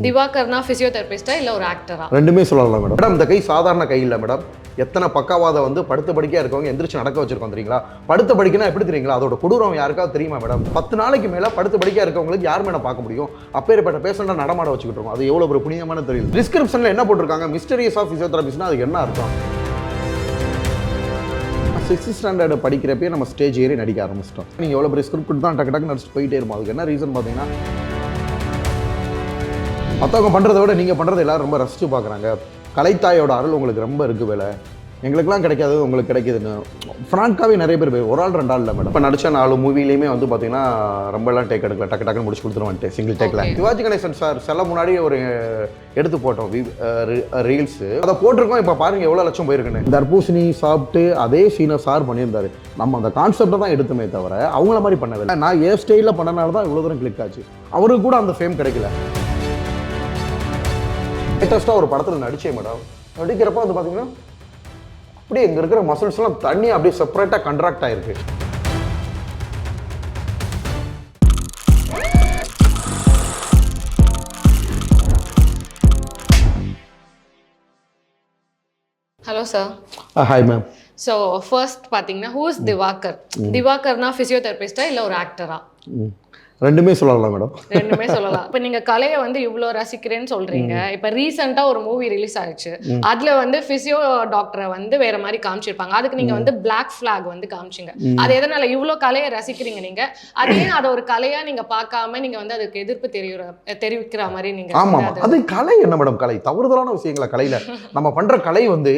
திவாகர்னா பிசியோதெரபிஸ்டா இல்ல ஒரு ஆக்டரா? ரெண்டுமே சொல்லலாம் மேடம். மேடம் இந்த கை சாதாரண கை இல்லை மேடம். எத்தனை பக்காவாதம் வந்து படுத்த படுக்கையா இருக்கவங்க எந்திரிச்சு நடக்க வச்சிருக்கோம் தெரியுங்களா? படுத்த படுக்கைனா எப்படி தெரியுங்களா? அதோட கொடூரம் யாருக்காவது தெரியுமா மேடம்? 10 நாளைக்கு மேல படுத்த படுக்கையா இருக்கவங்களுக்கு யார் மேடம் பார்க்க முடியும்? அப்பேற்பட்ட பேஷண்ட்டை நடமாட வச்சுக்கிட்டு இருக்கோம். அது எவ்வளவு ஒரு புனிதமான தொழில். டிஸ்கிரிப்ஷன்ல என்ன போட்டிருக்காங்க? மிஸ்டரிஸ் ஆஃப் பிசியோதெரபிஸ்ட்னா அதுக்கு என்ன அர்த்தம்? 6th ஸ்டாண்டர்ட் படிக்கிறப்பே நம்ம ஸ்டேஜ் ஏறி நடிக்க ஆரம்பிச்சிட்டோம். நீங்கள் எவ்வளோ பெரிய ஸ்கிரிப்ட் தான் டக்கு டக்கு நடிச்சுட்டு போயிட்டே இருப்போம். அதுக்கு என்ன ரீசன் பார்த்தீங்கன்னா, மற்றவங்க பண்ணுறதை விட நீங்கள் பண்ணுறது எல்லாரும் ரொம்ப ரசித்து பார்க்குறாங்க. கலைத்தாயோட அருள் உங்களுக்கு ரொம்ப இருக்குது வேலை. எங்களுக்கெல்லாம் கிடைக்காது, உங்களுக்கு கிடைக்குதுன்னு ஃப்ராங்காகவே நிறைய பேர் ஒரு ஆள் 2 ஆள் இல்லை மேடம். இப்போ நடிச்ச 4 மூவிலையுமே வந்து பார்த்தீங்கன்னா ரொம்பலாம் டேக் எடுக்கல, டக்கு டக்குன்னு முடிச்சு கொடுத்துருவான்ட்டு சிங்கிள் டேக்கில். சிவாஜி கணேசன் சார் செல்ல முன்னாடி ஒரு எடுத்து போட்டோம் ரீல்ஸு, அதை போட்டிருக்கோம். இப்போ பாருங்கள் எவ்வளோ லட்சம் போயிருக்குன்னு. தர்பூசணி சாப்பிட்டு அதே சீனை சார் பண்ணியிருந்தாரு. நம்ம அந்த கான்செப்டை தான் எடுத்துமே தவிர அவங்கள மாதிரி பண்ணதில்லை. நான் ஏன் ஸ்டைலில் பண்ணனால தான் இவ்வளோ தூரம் கிளிக் ஆச்சு. அவருக்கு கூட அந்த ஃபேம் கிடைக்கல. லேட்டஸ்ட்டாக ஒரு படத்தில் நடிச்சேன் மேடம். நடிக்கிறப்ப வந்து பார்த்தீங்கன்னா அப்படியே இங்கே இருக்கிற மசில்ஸ்லாம் தண்ணி அப்படியே செப்பரேட்டாக கண்ட்ராக்ட் ஆயிருக்கு. Hello sir. Hi ma'am. So first பார்த்தீங்கன்னா ஹூ இஸ் திவாகர்? திவாகர்னா பிசியோதெரபிஸ்டா இல்லை ஒரு ஆக்டரா? ரெண்டுமே சொல்லலாம் மேடம். ரெண்டுமே சொல்லலாம். இப்போ நீங்க கலையை வந்து இவ்வளோ ரசிக்கிறேன்னு சொல்றீங்க. இப்போ ரீசெண்டாக ஒரு மூவி ரிலீஸ் ஆயிடுச்சு. அதுல வந்து பிசியோ டாக்டரை வந்து வேற மாதிரி காமிச்சிருப்பாங்க. அதுக்கு நீங்க வந்து பிளாக் ஃபிளாக் வந்து காமிச்சிங்க. அது எதனால இவ்வளோ கலையை ரசிக்கிறீங்க நீங்க? அதே அதை ஒரு கலையா நீங்க பார்க்காம நீங்க வந்து அதுக்கு எதிர்ப்பு தெரிவிக்கிற மாதிரி நீங்க? ஆமா, அது கலை என்ன மேடம்? கலை தவறுதலான விஷயங்களா? கலையில நம்ம பண்ற கலை வந்து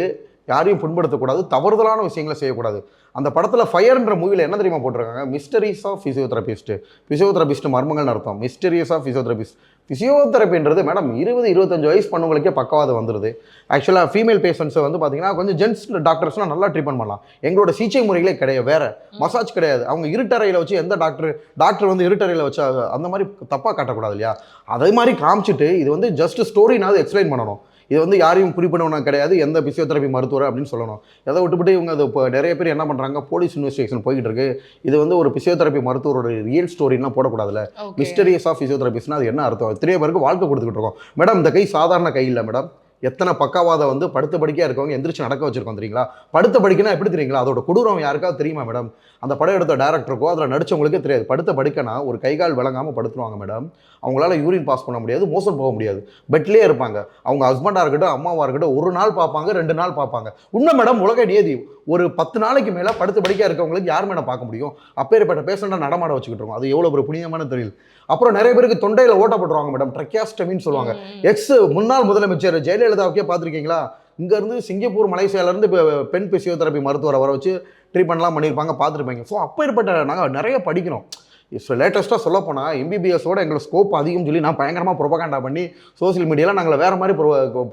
யாரையும் புண்படுத்தக்கூடாது, தவறுதலான விஷயங்களை செய்யக்கூடாது. அந்த படத்தில் ஃபயர்ன்ற மூவியில் என்ன தெரியுமா போட்டிருக்காங்க? Mysteries of physiotherapist. பிசியோதெரபிஸ்ட் மர்மங்கள்னு அர்த்தம். Mysteries of physiotherapist. பிசியோதெரபின்றது மேடம் 20-25 வயசு பண்ணவங்களுக்கே பக்கவாதம் வந்துடுது. ஆக்சுவலாக ஃபீமேல் பேஷண்ட்ஸை வந்து பார்த்தீங்கன்னா கொஞ்சம் ஜென்ஸ் டாக்டர்ஸ்லாம் நல்லா ட்ரீட்மெண்ட் பண்ணலாம். எங்களோட சிகிச்சை முறைகளே கிடையாது, வேறு மசாஜ் கிடையாது. அவங்க இருட்டறையில் வச்சு எந்த டாக்டர் வந்து இருட்டறையில் வச்சு அந்த மாதிரி தப்பாக காட்டக்கூடாது இல்லையா? அதே மாதிரி காமிச்சிட்டு இது வந்து ஜஸ்ட் ஸ்டோரினாவது எக்ஸ்பிளைன் பண்ணணும். இது வந்து யாரையும் குறிப்பிடணும் கிடையாது, எந்த பிசியோதெரபி மருத்துவர் அப்படின்னு சொல்லணும். எதை விட்டுவிட்டு இவங்க அது இப்போ நிறைய பேர் என்ன பண்ணுறாங்க, போலீஸ் இன்வெஸ்டிகேஷன் போய்கிட்டு இருக்கு. இது வந்து ஒரு பிசியோதெரபி மருத்துவரோட ரியல் ஸ்டோரிலாம் போடக்கூடாதுல்ல. மிஸ்டரிஸ் ஆஃப் பிசியோதெரபிஸ்ட்னா அது என்ன அர்த்தம்? 3 பேருக்கு வாழ்க்கை கொடுத்துக்கிட்டு இருக்கோம் மேடம். இந்த கை சாதாரண கை இல்லை மேடம். எத்தனை பக்காவாதம் வந்து படுத்த படுக்கையாக இருக்கவங்க எந்திரிச்சு நடக்க வச்சிருக்கோம் தெரியுங்களா? படுத்த படுக்கைனா எப்படி தெரியுங்களா? அதோட கொடூரம் யாருக்காவது தெரியுமா மேடம்? அந்த படம் எடுத்த டேரக்டருக்கோ அதில் நடிச்சவங்களுக்கே தெரியாது. படுத்த படுக்கைனா ஒரு கைகால் விளங்காமல் படுத்துருவாங்க மேடம். அவங்களால யூரின் பாஸ் பண்ண முடியாது, மோசம் போக முடியாது, பெட்லேயே இருப்பாங்க. அவங்க ஹஸ்பண்டாக இருக்கட்டும், அம்மாவாக இருக்கட்டும், 1 நாள் பார்ப்பாங்க, 2 நாள் பார்ப்பாங்க. உண்மை மேடம், உலக நியதி. ஒரு 10 நாளைக்கு மேலே படுத்த படிக்கையாக இருக்கவங்களுக்கு யார் மேடம் பார்க்க முடியும்? அப்பேற்பட்ட பேஷண்ட்டை நடமாட வச்சுக்கிட்டு இருக்கோம். அது எவ்வளோ ஒரு புனிதமான தொழில். அப்புறம் நிறைய பேருக்கு தொண்டையில் ஓட்டப்பட்டுருவாங்க மேடம், ட்ரெக்கியாஸ்டமின்னு சொல்லுவாங்க. முன்னாள் முதலமைச்சர் ஜெயலலிதாவுக்கே பார்த்துருக்கீங்களா? இங்கேருந்து சிங்கப்பூர் மலேசியாவிலேருந்து பெண் பிசியோதெரபி மருத்துவரை வர வச்சு ட்ரீட்மெண்ட்லாம் பண்ணியிருப்பாங்க, பார்த்துருப்பாங்க. ஸோ அப்பேற்பட்ட நாங்கள் நிறைய படிக்கணும். லேட்டஸ்ட்டாக சொல்லப்போனால் எம்பிபிஎஸோட எங்களோட ஸ்கோப் அதிகம் சொல்லி நான் பயங்கரமாக ப்ரொபகண்டா பண்ணி சோசியல் மீடியாவில் நாங்கள் வேறு மாதிரி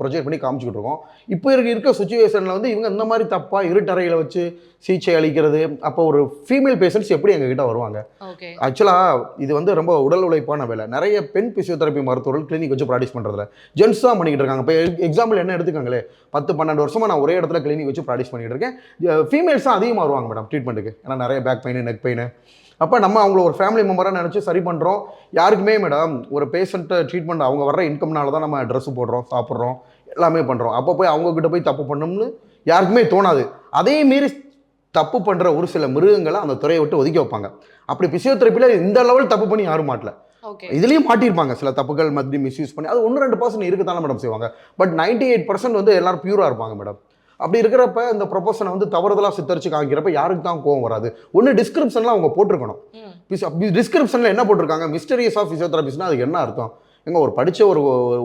ப்ரொஜெக்ட் பண்ணி காமிச்சிக்கிட்டு இருக்கோம். இப்போ இருக்க சுச்சுவேஷனில் வந்து இவங்க இந்த மாதிரி தப்பாக இருட்டறையில் வச்சு சிகிச்சை அளிக்கிறது. அப்போ ஒரு ஃபீமேல் பேஷண்ட்ஸ் எப்படி எங்ககிட்ட வருவாங்க? ஆக்சுவலாக இது வந்து ரொம்ப உடல் உழைப்பான வேலை. நிறைய பெண் பிசியோதெரபி மருத்துவர்கள் கிளினிக் வச்சு ப்ராக்டிஸ் பண்ணுறதுல ஜென்ஸ் தான் பண்ணிக்கிட்டு இருக்காங்க. இப்போ எக்ஸாம்பிள் என்ன எடுத்துக்காங்களே, 10-12 வருஷமாக நான் ஒரே இடத்துல கிளினிக் வச்சு ப்ராக்டிஸ் பண்ணிக்கிட்டு இருக்கேன். ஃபீமேல்ஸ் தான் அதிகமாக வருவாங்க மேடம் ட்ரீட்மெண்ட்டுக்கு. ஏன்னா நிறைய பேக் பெயின், நெக் பெயின். அப்போ நம்ம அவங்கள ஒரு ஃபேமிலி மெம்பராக நினச்சி சரி பண்ணுறோம். யாருக்குமே மேடம் ஒரு பேஷண்ட்டை ட்ரீட்மெண்ட் அவங்க வர்ற இன்கம்னால தான் நம்ம ட்ரெஸ்ஸு போடுறோம், சாப்பிட்றோம், எல்லாமே பண்ணுறோம். அப்போ போய் அவங்கக்கிட்ட போய் தப்பு பண்ணணும்னு யாருக்குமே தோணாது. அதே மீறி தப்பு பண்ணுற ஒரு சில மிருகங்களை அந்த துறையை விட்டு ஒதுக்கி வைப்பாங்க. அப்படி பிசியோதெரபியில் இந்த லெவல் தப்பு பண்ணி யாரும் மாட்டல. இதுலேயும் மாட்டியிருப்பாங்க சில தப்புகள் மத்தி மிஸ்யூஸ் பண்ணி. அது 1-2% இருக்கு தானே மேடம் செய்வாங்க. பட் 98% வந்து எல்லாரும் பியூராக இருப்பாங்க மேடம். அப்படி இருக்கிறப்ப இந்த ப்ரொபோஷனை வந்து தவறுதலாக சித்தரிச்சு காமிக்கிறப்ப யாருக்கு தான் கோவம் வராது? ஒன்று டிஸ்கிரிப்ஷன்லாம் அவங்க போட்டிருக்கணும். டிஸ்கிரிப்ஷனில் என்ன போட்டிருக்காங்க? மிஸ்டரிஸ் ஆஃப் பிசியோதெரபிஸ்ட்னா அதுக்கு என்ன அர்த்தம்? ஒரு படித்த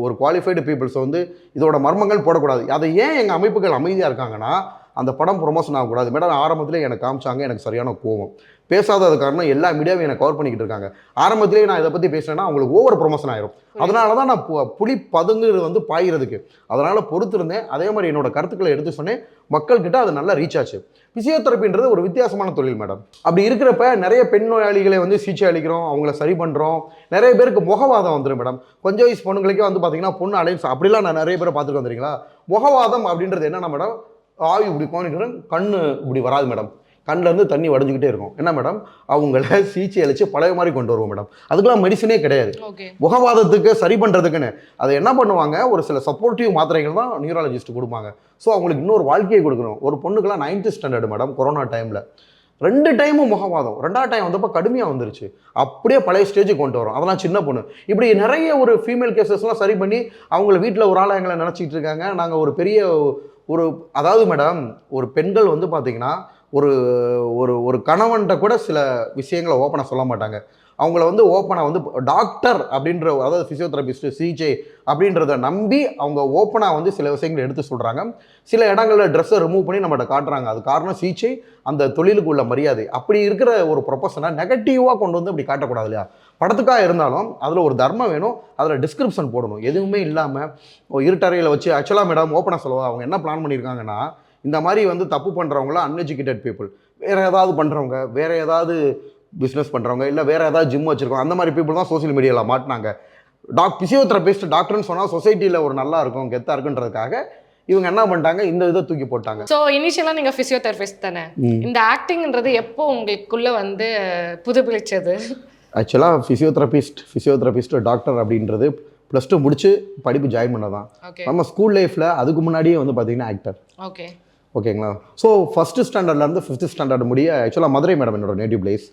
ஒரு குவாலிஃபைடு பீப்புள்ஸ் வந்து இதோட மர்மங்கள் போடக்கூடாது. அதை ஏன் எங்கள் அமைப்புகள் அமைதியாக இருக்காங்கன்னா, அந்த படம் ப்ரொமோஷன் ஆகக்கூடாது மேடம். ஆரம்பத்திலே எனக்கு காமிச்சாங்க, எனக்கு சரியான கோவம். பேசாதது காரணம் எல்லா மீடியாவும் என்னை கவர் பண்ணிக்கிட்டு இருக்காங்க. ஆரம்பத்திலேயே நான் இதை பற்றி பேசினேன்னா அவங்களுக்கு ஓவர் ப்ரொமோஷன் ஆயிரும். அதனால தான் நான் புலி பதுங்கு வந்து பாயிறதுக்கு அதனால் பொறுத்திருந்தேன். அதே மாதிரி என்னோட கருத்துக்களை எடுத்து சொன்னேன். மக்கள்கிட்ட அது நல்லா ரீச் ஆச்சு. பிசியோதெரபின்றது ஒரு வித்தியாசமான தொழில் மேடம். அப்படி இருக்கிறப்ப நிறைய பெண் நோயாளிகளை வந்து சிகிச்சை அளிக்கிறோம், அவங்கள சரி பண்ணுறோம். நிறைய பேருக்கு முகவாதம் வந்துடும் மேடம். கொஞ்சம் வயசு பொண்ணுங்களுக்கே வந்து பார்த்தீங்கன்னா பொண்ணு அலைன்ஸ் அப்படிலாம் நான் நிறைய பேரை பார்த்துட்டு வந்துறீங்களா? முகவாதம் அப்படின்றது என்னென்னா மேடம், ஆயு இப்படி போனிட்டு கண்ணு இப்படி வராது மேடம். கண்ணிலேருந்து தண்ணி வடிஞ்சுக்கிட்டே இருக்கும். என்ன மேடம், அவங்கள சிகிச்சை அளித்து பழைய மாதிரி கொண்டு வருவோம் மேடம். அதுக்கெல்லாம் மெடிசனே கிடையாது. முகவாதத்துக்கு சரி பண்ணுறதுக்குன்னு அதை என்ன பண்ணுவாங்க, ஒரு சில சப்போர்ட்டிவ் மாத்திரைகள் தான் நியூராலஜிஸ்ட் கொடுப்பாங்க. ஸோ அவங்களுக்கு இன்னொரு வாழ்க்கையை கொடுக்கணும். ஒரு பொண்ணுக்கெல்லாம் 9th ஸ்டாண்டர்டு மேடம், கொரோனா டைமில் 2 டைமும் முகவாதம். 2வது டைம் வந்தப்போ கடுமையாக வந்துருச்சு. அப்படியே பழைய ஸ்டேஜுக்கு கொண்டு வரும். அதெல்லாம் சின்ன பொண்ணு. இப்படி நிறைய ஒரு ஃபீமேல் கேசஸ்லாம் சரி பண்ணி அவங்கள வீட்டில் ஒரு ஆளாக எங்களை நினச்சிக்கிட்டு இருக்காங்க. நாங்கள் ஒரு பெரிய ஒரு அதாவது மேடம், ஒரு பெண்கள் வந்து பார்த்தீங்கன்னா ஒரு ஒரு ஒரு கணவன்கிட்ட கூட சில விஷயங்களை ஓப்பனாக சொல்ல மாட்டாங்க. அவங்கள வந்து ஓப்பனாக வந்து டாக்டர் அப்படின்ற, அதாவது ஃபிசியோதெரபிஸ்ட்டு, சிஜே அப்படின்றத நம்பி அவங்க ஓப்பனாக வந்து சில விஷயங்களை எடுத்து சொல்கிறாங்க. சில இடங்களில் ட்ரெஸ்ஸை ரிமூவ் பண்ணி நம்மகிட்ட காட்டுறாங்க. அது காரணம் சிஜே, அந்த தொழிலுக்கு உள்ள மரியாதை. அப்படி இருக்கிற ஒரு ப்ரொஃபஷனை நெகட்டிவாக கொண்டு வந்து அப்படி காட்டக்கூடாது இல்லையா? படத்துக்காக இருந்தாலும் அதில் ஒரு தர்மம் வேணும், அதில் டிஸ்கிரிப்ஷன் போடணும். எதுவுமே இல்லாமல் இருட்டறையில் வச்சு ஆக்சுவலாக மேடம் ஓப்பனாக சொல்லுவா, அவங்க என்ன பிளான் பண்ணியிருக்காங்கன்னா, இந்த மாதிரி வந்து தப்பு பண்ணுறவங்களாம் அன்எஜுகேட்டட் பீப்புள், வேறு ஏதாவது பண்ணுறவங்க, வேறு ஏதாவது பிஸ்னஸ் பண்ணுறவங்க, இல்லை வேறு ஏதாவது ஜிம் வச்சுருக்கோம், அந்த மாதிரி பீப்புள் தான் சோசியல் மீடியாவில் மாட்டினாங்க. ஃபிசியோதெரபிஸ்ட் டாக்டர்னு சொன்னால் சொசைட்டியில் ஒரு நல்லா இருக்கும், கெத்தாக இருக்குன்றதுக்காக இவங்க என்ன பண்ணிட்டாங்க, இந்த இதை தூக்கி போட்டாங்க. ஸோ இனிஷியலாக நீங்கள் ஃபிசியோதெரபிஸ்ட் தானே, இந்த ஆக்டிங்ன்றது எப்போ உங்களுக்குள்ளே வந்து புதுப்பிச்சது? ஆக்சுவலாக ஃபிசியோதெரபிஸ்ட் டாக்டர் அப்படின்றது +2 முடிச்சு படிப்பு ஜாயின் பண்ணதான். நம்ம ஸ்கூல் லைஃப்பில் அதுக்கு முன்னாடியே வந்து பார்த்தீங்கன்னா ஆக்டர். ஓகேங்களா? ஸோ 1st ஸ்டாண்டர்ட்லேருந்து 5th ஸ்டாண்டர்ட் முடிய ஆக்சுவலாக மதுரை மேடம் என்னோட நேட்டிவ் பிளேஸ்.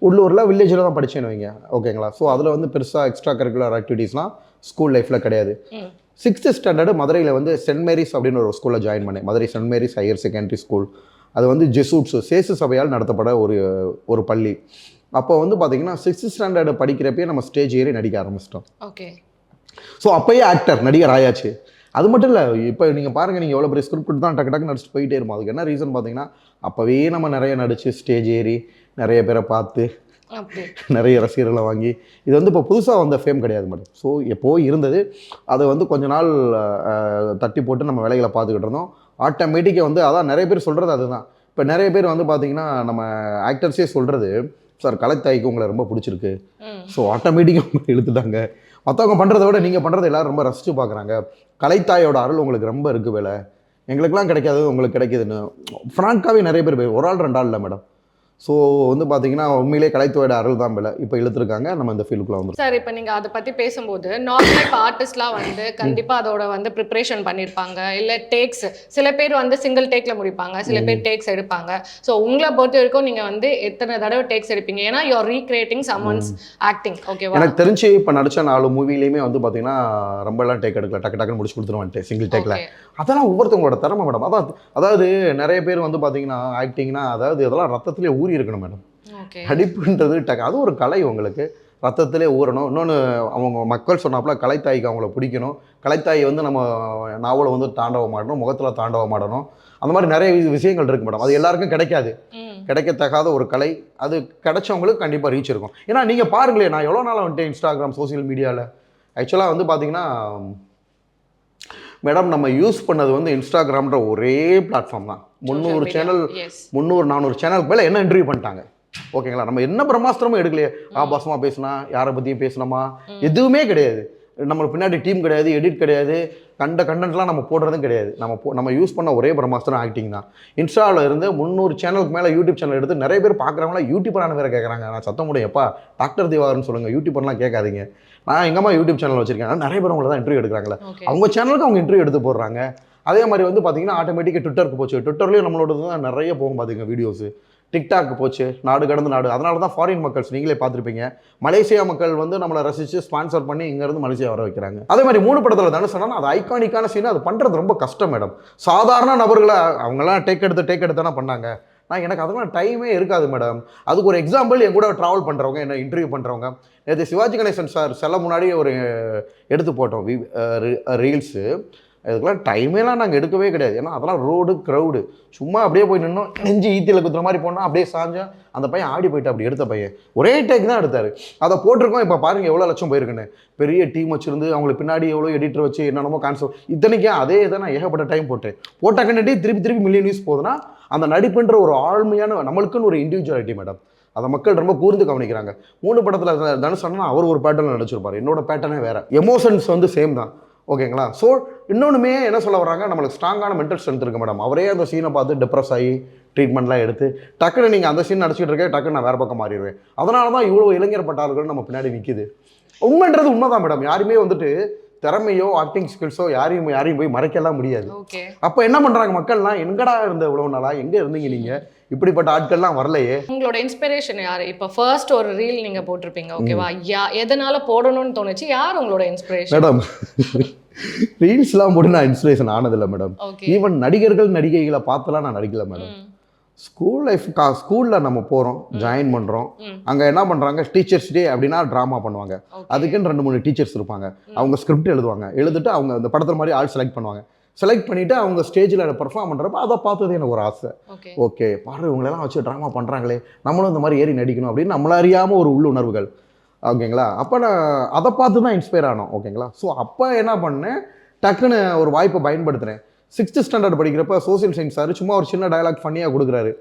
உள்ளூரில் வில்லேஜில் தான் படித்தேன்னு வைங்க. ஓகேங்களா? ஸோ அதில் வந்து பெருசாக எக்ஸ்ட்ரா கரிக்குலர் ஆக்டிவிட்டீஸ்லாம் ஸ்கூல் லைஃப்பில் கிடையாது. 6th ஸ்டாண்டர்டு மதுரையில் வந்து சென்ட் மேரிஸ் அப்படின்னு ஒரு ஸ்கூலில் ஜாயின் பண்ணேன். Madurai Saint Mary's Higher Secondary School. அது வந்து ஜெசூட்ஸ், சேசு சபையால் நடத்தப்பட ஒரு பள்ளி. அப்போ வந்து பார்த்தீங்கன்னா 6th ஸ்டாண்டர்டு படிக்கிறப்பே நம்ம ஸ்டேஜ் ஏறி நடிக்க ஆரம்பிச்சிட்டோம். ஸோ அப்போயே ஆக்டர், நடிகர் ஆயாச்சு. அது மட்டும் இல்லை, இப்போ நீங்கள் பாருங்கள், நீங்கள் எவ்வளோ பெரிய ஸ்கிரிப்ட் தான் டக்கு டக்கு நடிச்சுட்டு போயிட்டே இருப்போம். அதுக்கு என்ன ரீசன் பார்த்தீங்கன்னா, அப்போவே நம்ம நிறைய நடித்து ஸ்டேஜ் ஏறி நிறைய பேரை பார்த்து நிறைய ரசிகர்களை வாங்கி, இது வந்து இப்போ புதுசாக வந்த ஃபேம் கிடையாது மேடம். ஸோ எப்போ இருந்தது, அதை வந்து கொஞ்ச நாள் தட்டி போட்டு நம்ம வேலைகளை பார்த்துக்கிட்டு இருந்தோம். ஆட்டோமேட்டிக்காக வந்து அதான் நிறைய பேர் சொல்கிறது அதுதான். இப்போ நிறைய பேர் வந்து பார்த்தீங்கன்னா நம்ம ஆக்டர்ஸே சொல்கிறது, சார் கலைத்தாய்க்கு உங்களை ரொம்ப பிடிச்சிருக்கு. ஸோ ஆட்டோமேட்டிக்காக உங்களை இழுத்துட்டாங்க. மற்றவங்க பண்ணுறத விட நீங்கள் பண்ணுறது எல்லோரும் ரொம்ப ரசித்து பார்க்குறாங்க. கலைத்தாயோட அருள் உங்களுக்கு ரொம்ப இருக்குது வேலை, எங்களுக்கெல்லாம் கிடைக்காது, உங்களுக்கு கிடைக்கிதுன்னு ஃப்ராங்காகவே நிறைய பேர், ஒரு ஆள் 2 ஆள் இல்லை மேடம். ஸோ வந்து பார்த்தீங்கன்னா உண்மையிலே கலைத்துறையோட அருள் தான் மேலே இப்போ இழுத்துருக்காங்க. நம்ம இந்த ஃபீல்டுக்குள்ள வந்து சார், இப்போ நீங்கள் அதை பற்றி பேசும்போது நார்மலாக இப்போ ஆர்டிஸ்ட்லாம் வந்து கண்டிப்பாக அதோட வந்து ப்ரிப்ரேஷன் பண்ணியிருப்பாங்க, இல்லை டேக்ஸ், சில பேர் வந்து சிங்கிள் டேக்கில் முடிப்பாங்க, சில பேர் டேக்ஸ் எடுப்பாங்க. ஸோ உங்களை பொறுத்த வரைக்கும் நீங்கள் வந்து எத்தனை தடவை டேக்ஸ் எடுப்பீங்க? ஏன்னா you are recreating someone's acting. ஓகேவா? எனக்கு தெரிஞ்சு இப்போ நடிச்ச 4 மூவிலையுமே வந்து பார்த்தீங்கன்னா ரொம்பலாம் டேக் எடுக்கல, டக்கு டக்குன்னு முடிச்சு கொடுத்துருவான்ட்டு சிங்கிள் டேக்கில். அதெல்லாம் ஒவ்வொருத்தவங்களோட திறமை மேடம். அதாவது நிறைய பேர் வந்து பார்த்தீங்கன்னா ஆக்டிங்னா அதாவது இதெல்லாம் ரத்தத்திலே ஊறி இருக்கணும் மேடம். நடிப்புன்றது அது ஒரு கலை, உங்களுக்கு ரத்தத்திலே ஊறணும். இன்னொன்று அவங்க மக்கள் சொன்னாப்புல கலைத்தாய்க்கு அவங்கள பிடிக்கணும். கலைத்தாய் வந்து நம்ம நாவலை வந்து தாண்டவம் ஆடணும், முகத்தில் தாண்டவம் ஆடணும். அந்த மாதிரி நிறைய விஷயங்கள் இருக்குது மேடம். அது எல்லாருக்கும் கிடைக்காது, கிடைக்கத்தகாத ஒரு கலை. அது கிடைச்சவங்களுக்கு கண்டிப்பாக ரீச் இருக்கும். ஏன்னா நீங்கள் பாருங்களேன், நான் எவ்வளோ நாளாக வந்துட்டு இன்ஸ்டாகிராம் சோசியல் மீடியாவில் ஆக்சுவலாக வந்து பார்த்தீங்கன்னா மேடம் நம்ம யூஸ் பண்ணது வந்து இன்ஸ்டாகிராம்ன்ற ஒரே பிளாட்ஃபார்ம் தான். 300 சேனல் 300-400 சேனலுக்கு மேலே என்ன இன்டர்வியூ பண்ணிட்டாங்க. ஓகேங்களா? நம்ம என்ன பிரம்மாஸ்திரமும் எடுக்கலையே. ஆபாசமாக பேசினா, யாரை பற்றியும் பேசினோமா, எதுவுமே கிடையாது. நம்மளுக்கு பின்னாடி டீம் கிடையாது, எடிட் கிடையாது, கண்டென்ட்லாம் நம்ம போடுறதும் கிடையாது. நம்ம யூஸ் பண்ண ஒரே பிரம்மாஸ்திரம் ஆக்டிங் தான். இன்ஸ்டாவில் இருந்து 300 சேனலுக்கு மேலே யூடியூப் சேனல் எடுத்து நிறைய பேர் பார்க்குறவங்களாம் யூடியூபரான வேறு கேட்குறாங்க. நான் சத்தம் முடியும், எப்பா டாக்டர் திவாகர்னு சொல்லுங்கள், யூடியூபர்லாம் கேட்காதீங்க. நான் எங்கம்மா யூடியூப் சேனல் வச்சிருக்கேன், நிறைய பேர் உங்களை தான் இன்டர்வியூ எடுக்கிறாங்களே, அவங்க சேனலுக்கு அவங்க இன்டர்வியூ எடுத்து போடுறாங்க. அதே மாதிரி வந்து பார்த்தீங்கன்னா ஆட்டோமேட்டிக்காக ட்விட்டருக்கு போச்சு. ட்விட்டர்லேயும் நம்மளோட தான் நிறைய போகும் பார்த்துங்க வீடியோஸு. டிக்டாக் போச்சு, நாடு கடந்து நாடு. அதனால தான் ஃபாரின் மக்கள்ஸ் நீங்களே பார்த்துருப்பீங்க, மலேசியா மக்கள் வந்து நம்மளை ரசித்து ஸ்பான்சர் பண்ணி இங்கேருந்து மலேசியா வர வைக்கிறாங்க. அதே மாதிரி 3 படத்தில் தானே சொன்னால் அது ஐகானிக்கான சீன். அது பண்ணுறது ரொம்ப கஷ்டம் மேடம். சாதாரண நபர்களை அவங்களாம் டேக் எடுத்து தானே பண்ணாங்க. எனக்கு அதெல்லாம் டைமே இருக்காது மேடம். அதுக்கு ஒரு எக்ஸாம்பிள், என் கூட ட்ராவல் பண்ணுறவங்க, என்ன இன்டர்வியூ பண்ணுறவங்க. நேற்று சிவாஜி கணேசன் சார் செல்ல முன்னாடி ஒரு எடுத்து போட்டோம் ரீல்ஸு. இதுக்கெல்லாம் டைமேலாம் நாங்கள் எடுக்கவே கிடையாது. ஏன்னா அதெல்லாம் ரோடு க்ரௌடு. சும்மா அப்படியே போய் நின்னோம், நெஞ்சு ஈத்தியில் குத்துற மாதிரி போனால் அப்படியே சாஞ்சோம். அந்த பையன் ஆடி போயிட்டு அப்படி எடுத்த பையன் ஒரே டேக் தான் எடுத்தார். அதை போட்டிருக்கோம். இப்போ பாருங்கள் எவ்வளோ லட்சம் போயிருக்குன்னு. பெரிய டீம் வச்சுருந்து அவங்களுக்கு பின்னாடி எவ்வளோ எடிட்டர் வச்சு என்னென்னமோ கான்செப்ட். இத்தனைக்கும் அதே இதை நான் ஏகப்பட்ட டைம் போட்டேன். போட்டாக்கண்டி திருப்பி மில்லியன் வியூஸ் போகுதுன்னா அந்த நடிப்புன்ற ஒரு ஆழ்மையான நம்மளுக்குன்னு ஒரு இண்டிவிஜுவாலிட்டி மேடம். அதை மக்கள் ரொம்ப கூர்ந்து கவனிக்கிறாங்க. 3 படத்தில் தனுஷ் சொன்னால் அவர் ஒரு பேட்டர்னில் நடிச்சிருப்பார், என்னோட பேட்டர்னே வேறு. எமோஷன்ஸ் வந்து சேம் தான். ஓகேங்களா? ஸோ இன்னொன்றுமே என்ன சொல்ல வர்றாங்க, நம்மளுக்கு ஸ்ட்ராங்கான மென்டல் ஸ்ட்ரென்த் இருக்குது மேடம். அவரே அந்த சீனை பார்த்து டிப்ரெஸ் ஆகி ட்ரீட்மெண்ட்லாம் எடுத்து டக்குன்னு நீங்கள் அந்த சீன் நடிச்சிட்டு இருக்க டக்குன்னு நான் வேறு பக்கம் மாறிடுவேன். அதனால தான் இவ்வளோ இளைஞர் பட்டாளர்கள் நம்ம பின்னாடி நிற்கிது. உண்மைன்றது உண்மைதான் மேடம். யாருமே வந்துட்டு திறமையோ ஆக்டிங் ஸ்கில்ஸோ யாரையும் போய் மறைக்கலாம் முடியாது. அப்போ என்ன பண்ணுறாங்க மக்கள்லாம், எங்கடா இருந்த இவ்வளோ நாளா, எங்கே இருந்தீங்க நீங்கள், இப்படிப்பட்ட ஆட்கள்லாம் வரலையே. உங்களோட இன்ஸ்பிரேஷன் யாரு? இப்போ ஃபர்ஸ்ட் ஒரு ரீல் நீங்க போட்டிருப்பீங்க, ஓகேவா? எதனால போடணும்னு தோணுச்சு? யார் உங்களோட இன்ஸ்பிரேஷன்? மேடம் ரீல்ஸ்லாம் போட்டு நான் இன்ஸ்பிரேஷன் ஆனதில்லை மேடம். ஈவன் நடிகர்கள் நடிகைகளை பார்த்துலாம் நான் நடிக்கல மேடம். ஸ்கூல் லைஃப் ஸ்கூலில் நம்ம போகிறோம், ஜாயின் பண்ணுறோம். அங்கே என்ன பண்ணுறாங்க, டீச்சர்ஸ் டே அப்படின்னா ட்ராமா பண்ணுவாங்க. அதுக்குன்னு 2-3 டீச்சர்ஸ் இருப்பாங்க. அவங்க ஸ்கிரிப்ட் எழுதுவாங்க. எழுதிட்டு அவங்க அந்த படத்தில் மாதிரி ஆள் செலக்ட் பண்ணுவாங்க. செலக்ட் பண்ணிவிட்டு அவங்க ஸ்டேஜில் பெர்ஃபார்ம் பண்ணுறப்ப அதை பார்த்தது எனக்கு ஒரு ஆசை. ஓகே பாரு இவங்களெல்லாம் வச்சு ட்ராமா பண்ணுறாங்களே, நம்மளும் இந்த மாதிரி ஏறி நடிக்கணும் அப்படின்னு நம்மள அறியாமல் ஒரு உள்ளுணர்வுகள். ஓகேங்களா? அப்போ நான் அதை பார்த்து தான் இன்ஸ்பயர் ஆனோம். ஓகேங்களா? ஸோ அப்போ என்ன பண்ணேன், டக்குன்னு ஒரு வாய்ப்பை பயன்படுத்தினேன். 6th ஸ்டாண்டர்ட் படிக்கிறப்ப சோசியல் சயின்ஸ் சார் சும்மா ஒரு சின்ன டயலாக் ஃபன்னியாக கொடுக்குறாரு.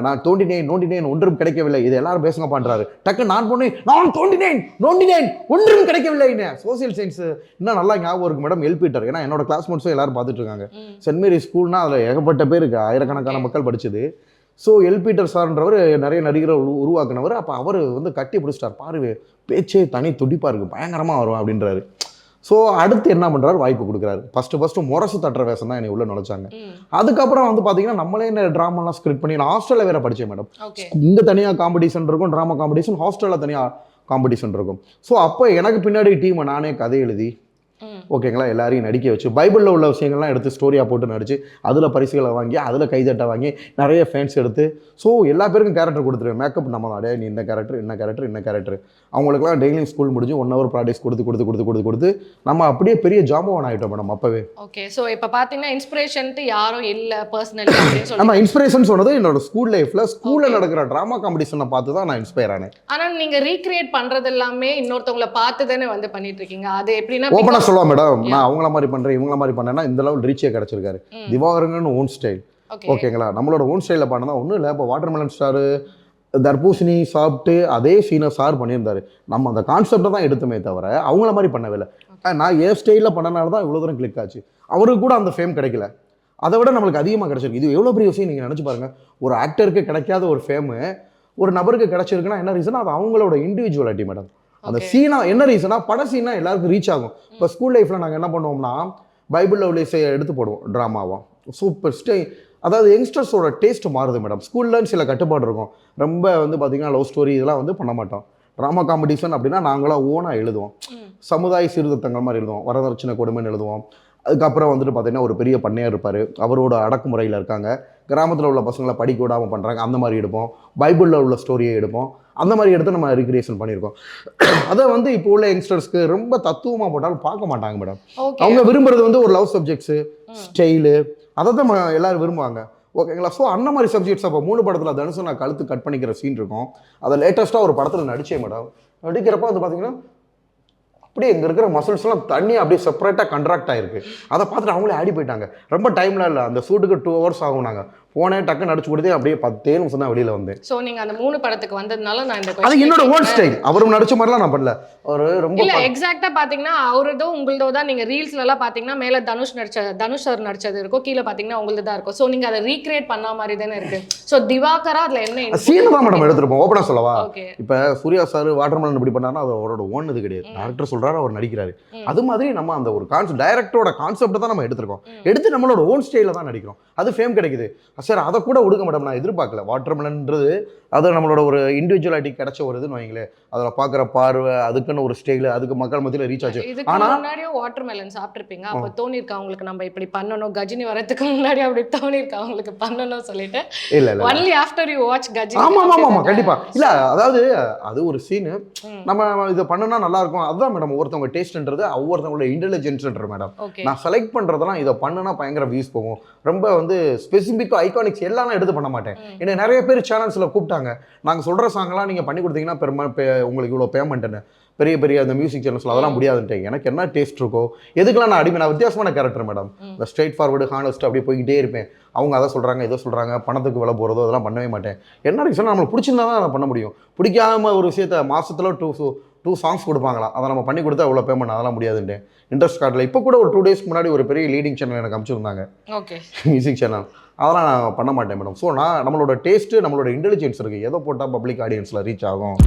நான் நோண்டினேன் ஒன்றும் கிடைக்கவில்லை, இது எல்லாரும் பேசுங்க பண்ணுறாரு. டக்கு நான் போனேன், நான் நோண்டினேன் ஒன்றும் கிடைக்கவில்லை. சோசியல் சயின்ஸ் இன்னும் நல்லா ஞாபகம் இருக்கு மேடம். எல்பீட்டர், ஏன்னா என்னோட கிளாஸ்மேட்ஸும் எல்லாரும் பார்த்துட்டு இருக்காங்க. சென்ட் மேரி ஸ்கூல்னா அதில் ஏகப்பட்ட பேருக்கு ஆயிரக்கணக்கான மக்கள் படிச்சது. ஸோ எல்பீட்டர் சார்ன்றவர் நிறைய நடிகரை உருவாக்குனவர். அப்போ அவர் வந்து கட்டி பிடிச்சிட்டார். பாரு பேச்சே தனி துடிப்பாக இருக்குது, பயங்கரமாக வரும் அப்படின்றாரு. ஸோ அடுத்து என்ன பண்ணுறாரு, வாய்ப்பு கொடுக்குறாரு. ஃபஸ்ட்டு முரசு தட்டுற வேஷம் தான் என்னை உள்ள நுழைச்சாங்க. அதுக்கப்புறம் வந்து பார்த்தீங்கன்னா நம்மளே இந்த ட்ராமாலாம் ஸ்கிரிப்ட் பண்ணி, நான் ஹாஸ்டலில் வேறு படித்தேன் மேடம். இங்கே தனியாக காம்படிஷன் இருக்கும், ட்ராமா காம்படிஷன், ஹாஸ்டலில் தனியாக காம்படிஷன் இருக்கும். ஸோ அப்போ எனக்கு பின்னாடி டீமை நானே கதை எழுதி, ஓகேங்களா, எல்லாரையும் நடிக்க வச்சு பைபிளில் உள்ள விஷயங்கள்லாம் எடுத்து ஸ்டோரியாக போட்டு நடிச்சு அதில் பரிசுகளை வாங்கி அதில் கைதட்டை வாங்கி நிறைய ஃபேன்ஸ் எடுத்து, ஸோ எல்லா பேருக்கும் கேரக்டர் கொடுத்துருவேன். மேக்கப் நம்ம தான், நீ இந்த கேரக்டர் அவங்களுக்குலாம் டெய்லியும் ஸ்கூல் முடிஞ்சு 1 hour ப்ராக்டிஸ் கொடுத்து நம்ம அப்படியே பெரிய ஜாம்பவான் ஆகிட்டோம் மேடம் அப்போவே. ஓகே, ஸோ இப்போ பார்த்தீங்கன்னா இன்ஸ்பிரேஷன் யாரும் இல்லை பர்சனலி அப்படின்னு சொல்லி. நம்ம இன்ஸ்பிரேஷன் சொன்னது என்னோட ஸ்கூல் லைஃப்பில் ஸ்கூலில் நடக்கிற ட்ராமா காம்படிஷனை பார்த்து தான் நான் இன்ஸ்பயர் ஆனேன். ஆனால் நீங்கள் ரீக்ரியேட் பண்ணுறது எல்லாமே இன்னொருத்தவங்களை பார்த்து தானே வந்து பண்ணிட்டு இருக்கீங்க. அது எப்படின்னா ஓப்பனாக சொல்லுவாங்க மேடம், நான் அவங்கள மாதிரி பண்ணுறேன் இவங்கள மாதிரி பண்ணேன்னா இந்த லெவல் ரீச்சே கிடச்சிருக்காரு. திவாகரங்கன்னு ஓன் ஸ்டைல். ஓகேங்களா? நம்மளோட ஓன் ஸ்டைலில் பண்ணதான் ஒன்றும் இல்லை. இப்போ வாட்டர்மெலன் ஸ்டாரு தர்பூசணி சாப்பிட்டு அதே சீனை சார் பண்ணியிருந்தாரு. நம்ம அந்த கான்செப்டை தான் எடுத்துமே தவிர அவங்கள மாதிரி பண்ணவே இல்லை. நான் ஏன் ஸ்டைலில் பண்ணனால தான் இவ்வளோ தூரம் கிளிக் ஆச்சு. அவருக்கு கூட அந்த ஃபேம் கிடைக்கல, அதை விட நம்மளுக்கு அதிகமாக கிடச்சிருக்கு. இது எவ்வளோ பெரிய விஷயம் நீங்கள் நினச்சி பாருங்கள். ஒரு ஆக்டருக்கு கிடைக்காத ஒரு ஃபேமு ஒரு நபருக்கு கிடச்சிருக்குன்னா என்ன ரீசன்? அது அவங்களோட இண்டிவிஜுவலிட்டி மேடம். அந்த சீனா என்ன ரீசனா, பட சீனா எல்லாருக்கும் ரீச் ஆகும். இப்போ ஸ்கூல் லைஃப்பில் நாங்கள் என்ன பண்ணுவோம்னா பைபிளில் உள்ள இசையை எடுத்து போடுவோம் ட்ராமாவாக. சூப்பர் அதாவது யங்ஸ்டர்ஸோட டேஸ்ட் மாறுது மேடம். ஸ்கூல்லன்னு சில கட்டுப்பாடு இருக்கும். ரொம்ப வந்து பார்த்திங்கன்னா லவ் ஸ்டோரி இதெல்லாம் வந்து பண்ண மாட்டோம். ட்ராமா காம்படிஷன் அப்படின்னா நாங்களாம் ஓனாக எழுதுவோம். சமுதாய சீர்திருத்தங்கள் மாதிரி எழுதுவோம், வரதட்சணை கொடுமைன்னு எழுதுவோம். அதுக்கப்புறம் வந்துட்டு பார்த்திங்கன்னா ஒரு பெரிய பண்ணையார் இருப்பார், அவரோட அடக்குமுறையில் இருக்காங்க. கிராமத்தில் உள்ள பசங்களை படிக்க விடாமல் பண்ணுறாங்க, அந்த மாதிரி எடுப்போம். பைபிளில் உள்ள ஸ்டோரியை எடுப்போம். அந்த மாதிரி எடுத்து நம்ம ரீக்ரியேஷன் பண்ணியிருக்கோம். அதை வந்து இப்போ உள்ள யங்ஸ்டர்ஸ்க்கு ரொம்ப தத்துவமாக போட்டாலும் பார்க்க மாட்டாங்க மேடம். அவங்க விரும்புறது வந்து ஒரு லவ் சப்ஜெக்ட்ஸு, ஸ்டைலு, அதை தான் எல்லாரும் விரும்புவாங்க. ஓகேங்களா? ஸோ அந்த மாதிரி சப்ஜெக்ட்ஸ் அப்போ 3 படத்தில் தனுஷு நான் கழுத்து கட் பண்ணிக்கிற சீன் இருக்கும். அதை லேட்டஸ்ட்டாக ஒரு படத்தில் நடித்தேன் மேடம். நடிக்கிறப்ப வந்து பார்த்தீங்கன்னா அப்படியே இங்கே இருக்கிற மசில்ஸ்லாம் தண்ணி அப்படியே செப்பரேட்டாக கண்ட்ராக்ட் ஆகிருக்கு. அதை பார்த்துட்டு அவங்களே ஆடி போயிட்டாங்க. ரொம்ப டைம்லாம் இல்லை, அந்த ஷூட்டுக்கு 2 hours ஆகும். நாங்கள் போனேன், டக்கு நடிச்சு கொடுத்தே அப்படியே 10 நிமிஷம் தான் வெளியில் வந்தேன். ஸோ நீங்கள் அந்த 3 படத்துக்கு வந்ததுனால நான் இந்த அது என்னோட ஓன் ஸ்டைல். அவரும் நடிச்ச மாதிரிலாம் நான் பண்ணல. ஒரு ரொம்ப இல்லை எக்ஸாக்டாக பார்த்தீங்கன்னா அவரதோ உங்களதோ தான். நீங்கள் ரீல்ஸ்லலாம் பார்த்தீங்கன்னா மேலே தனுஷ் சார் நடிச்சது இருக்கும், கீழே பார்த்தீங்கன்னா உங்களது தான் இருக்கும். ஸோ நீங்கள் அதை ரீக்ரியேட் பண்ண மாதிரி தானே இருக்கு. ஸோ திவாகரா அதில் என்ன சீன் தான் மேடம் எடுத்துருப்போம். ஓப்பனாக சொல்லவா, இப்போ சூர்யா சார் வாட்டர்மெலன் இப்படி பண்ணாருன்னா அது அவரோட ஓன் இது கிடையாது. டேரக்டர் சொல்றாரு, அவர் நடிக்கிறாரு. அது மாதிரி நம்ம அந்த ஒரு டைரக்டரோட கான்செப்ட் தான் நம்ம எடுத்துருக்கோம். எடுத்து நம்மளோட ஓன் ஸ்டைலில் தான் நடிக்கிறோம். அது ஃபேம் கிடைக்குது சார். அதை கூட விடுங்க மேடம், நான் எதிர்பார்க்கல. வாட்டர்மெலன்ன்றது அது நம்மளோட ஒரு இண்டிவிஜுவலிட்டி கிடைச்ச ஒரு இதுன்னு வைங்களேன். அதில் பார்க்குற பார்வை, அதுக்குன்னு ஒரு ஸ்டைல், அதுக்கு மக்கள் மத்தியில் ரீச் ஆச்சு. ஆனால் முன்னாடியே வாட்டர்மெலன் சாப்பிட்ருப்பீங்க, அப்போ தோணிருக்கா உங்களுக்கு நம்ம இப்படி பண்ணணும், கஜினி வரதுக்கு முன்னாடி அப்படி தோணிருக்கா உங்களுக்கு பண்ணணும் சொல்லிட்டு? இல்லை இல்லை, only after you watch Ghajini. ஆமாம் கண்டிப்பாக. இல்லை அதாவது அது ஒரு சீனு, நம்ம இதை பண்ணுனா நல்லா இருக்கும். அதுதான் மேடம் ஒவ்வொருத்தவங்க டேஸ்ட்ன்றது, ஒவ்வொருத்தவங்களோட இன்டெலிஜென்ஸ்ன்ற மேடம். நான் செலக்ட் பண்ணுறதெல்லாம் இதை பண்ணுனா பயங்கர வியூஸ் போகும். ரொம்ப வந்து ஸ்பெசிஃபிக்காக ஐகானிக்ஸ் எல்லாம் எடுத்து பண்ண மாட்டேன். ஏன்னா நிறைய பேர் சேனல்ஸில் கூப்பிட்டாங்க, நாங்கள் சொல்கிற சாங்கெல்லாம் நீங்கள் பண்ணி கொடுத்தீங்கன்னா உங்களுக்கு இவ்வளோ பேமெண்ட்டுன்னு. பெரிய பெரிய அந்த மியூசிக் சேனல்ஸில் அதெல்லாம் முடியாதுன்ட்டு. எனக்கு என்ன டேஸ்ட் இருக்கோ எதுக்கெல்லாம் நான் அடிமை. நான் வித்தியாசமான கேரக்டர் மேடம். இந்த ஸ்ட்ரெயிட் ஃபார்வர்டு ஹானஸ்ட் அப்படியே போய்கிட்டே இருப்பேன். அவங்க அதை சொல்கிறாங்க இதை சொல்கிறாங்க, பணத்துக்கு விலை போகிறதோ அதெல்லாம் பண்ணவே மாட்டேன். என்ன ரீசன், நம்மளுக்கு பிடிச்சிருந்தா தான் அதை பண்ண முடியும். பிடிக்காம ஒரு விஷயத்த மாதத்தில் 2 songs கொடுப்பாங்களாம், அதை நம்ம பண்ணி கொடுத்தா எவ்வளோ பேமெண்ட், அதெல்லாம் முடியாதுன்ட்டு இன்ட்ரெஸ்ட் கார்டில். இப்போ கூட ஒரு 2 days முன்னாடி ஒரு பெரிய லீடிங் சேனல் எனக்கு அனுப்பிச்சிருந்தாங்க, மியூசிக் சேனல். அதெல்லாம் நான் பண்ண மாட்டேன் மேடம். ஸோ நம்மளோட டேஸ்ட்டு, நம்மளோட இன்டெலிஜென்ஸ் இருக்குது, எதை போட்டால் பப்ளிக் ஆடியன்ஸில் ரீச் ஆகும்.